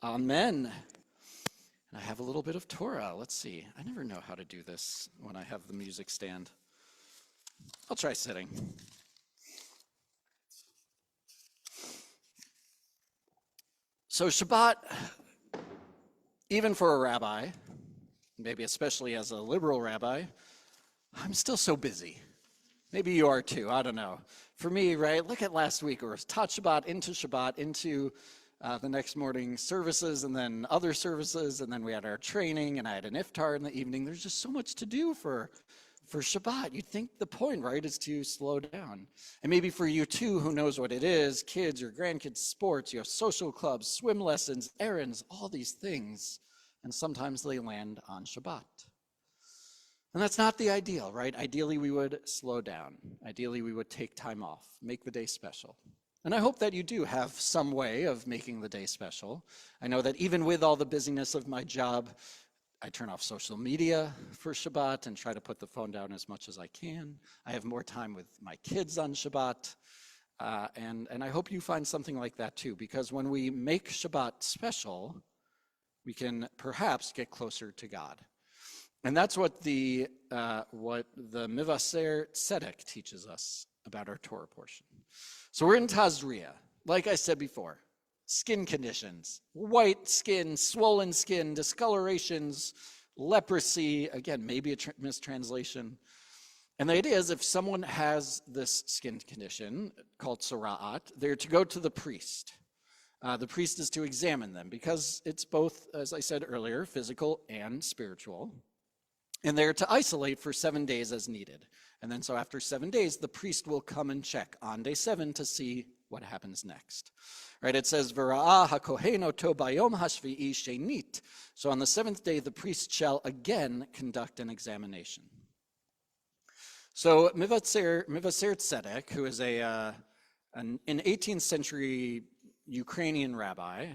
Amen. And I have a little bit of Torah. Let's see. I never know how to do this when I have the music stand. I'll try sitting. So Shabbat, even for a rabbi, maybe especially as a liberal rabbi, I'm still so busy. Maybe you are too, I don't know. For me, right, look at last week. It was Tat Shabbat, into the next morning services, and then other services, and then we had our training, and I had an iftar in the evening. There's just so much to do for Shabbat. You'd think the point, right, is to slow down. And maybe for you too, who knows what it is, kids or grandkids, sports, you have social clubs, swim lessons, errands, all these things, and sometimes they land on Shabbat. And that's not the ideal, right? Ideally, we would slow down. Ideally, we would take time off, make the day special. And I hope that you do have some way of making the day special. I know that even with all the busyness of my job, I turn off social media for Shabbat and try to put the phone down as much as I can. I have more time with my kids on Shabbat. And I hope you find something like that too, because when we make Shabbat special, we can perhaps get closer to God. And that's what the Mivaser Tzedek teaches us about our Torah portion. So we're in Tazria, like I said before, skin conditions, white skin, swollen skin, discolorations, leprosy, again, maybe a mistranslation. And the idea is if someone has this skin condition called Sara'at, they're to go to the priest. The priest is to examine them because it's both, as I said earlier, physical and spiritual. And they're to isolate for 7 days as needed. And then so after 7 days, the priest will come and check on day 7 to see what happens next. Right? It says, V'ra'ah hakohen oto bayom hashvi'i shenit. So on the 7th day, the priest shall again conduct an examination. So Mivaser Tzedek, who is an 18th century Ukrainian rabbi,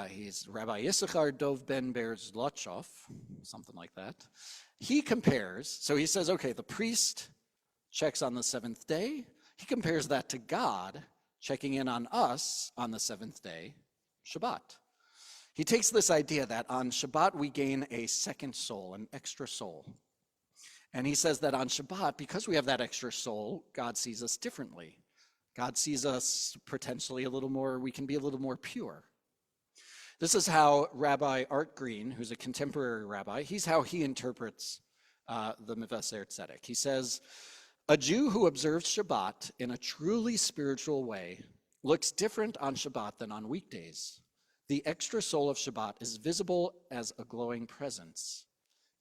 he's Rabbi Yisachar Dov ben Berzlochov, something like that. He compares, so he says, okay, the priest checks on the 7th day. He compares that to God checking in on us on the 7th day, Shabbat. He takes this idea that on Shabbat we gain a second soul, an extra soul. And he says that on Shabbat, because we have that extra soul, God sees us differently. God sees us potentially a little more, we can be a little more pure. This is how Rabbi Art Green, who's a contemporary rabbi, he's how he interprets the Mivaser Tzedek. He says, a Jew who observes Shabbat in a truly spiritual way looks different on Shabbat than on weekdays. The extra soul of Shabbat is visible as a glowing presence.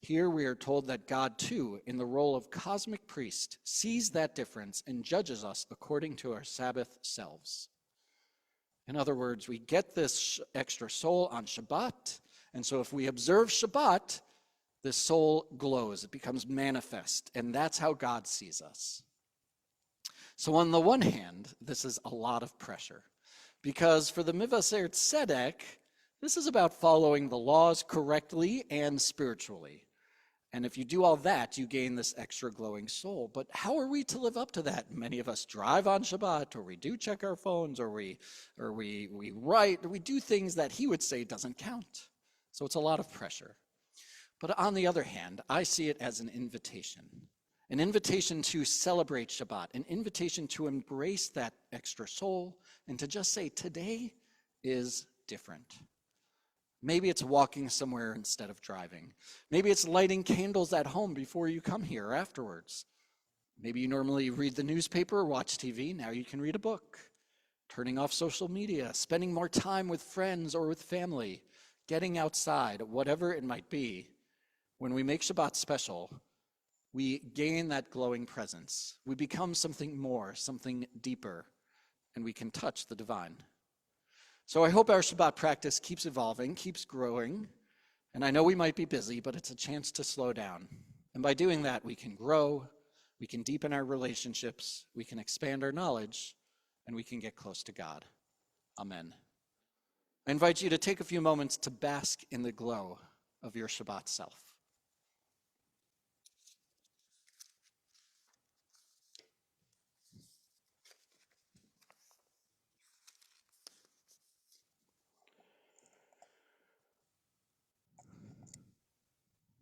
Here we are told that God, too, in the role of cosmic priest, sees that difference and judges us according to our Sabbath selves. In other words, we get this extra soul on Shabbat, and so if we observe Shabbat, the soul glows, it becomes manifest, and that's how God sees us. So on the one hand, this is a lot of pressure, because for the Mivaser Tzedek, this is about following the laws correctly and spiritually. And if you do all that, you gain this extra glowing soul. But how are we to live up to that? Many of us drive on Shabbat, or we do check our phones, or we write, or we do things that he would say doesn't count. So it's a lot of pressure. But on the other hand, I see it as an invitation to celebrate Shabbat, an invitation to embrace that extra soul, and to just say, today is different. Maybe it's walking somewhere instead of driving. Maybe it's lighting candles at home before you come here or afterwards. Maybe you normally read the newspaper or watch TV. Now you can read a book. Turning off social media, spending more time with friends or with family, getting outside, whatever it might be. When we make Shabbat special, we gain that glowing presence. We become something more, something deeper, and we can touch the divine. So I hope our Shabbat practice keeps evolving, keeps growing, and I know we might be busy, but it's a chance to slow down. And by doing that, we can grow, we can deepen our relationships, we can expand our knowledge, and we can get close to God. Amen. I invite you to take a few moments to bask in the glow of your Shabbat self.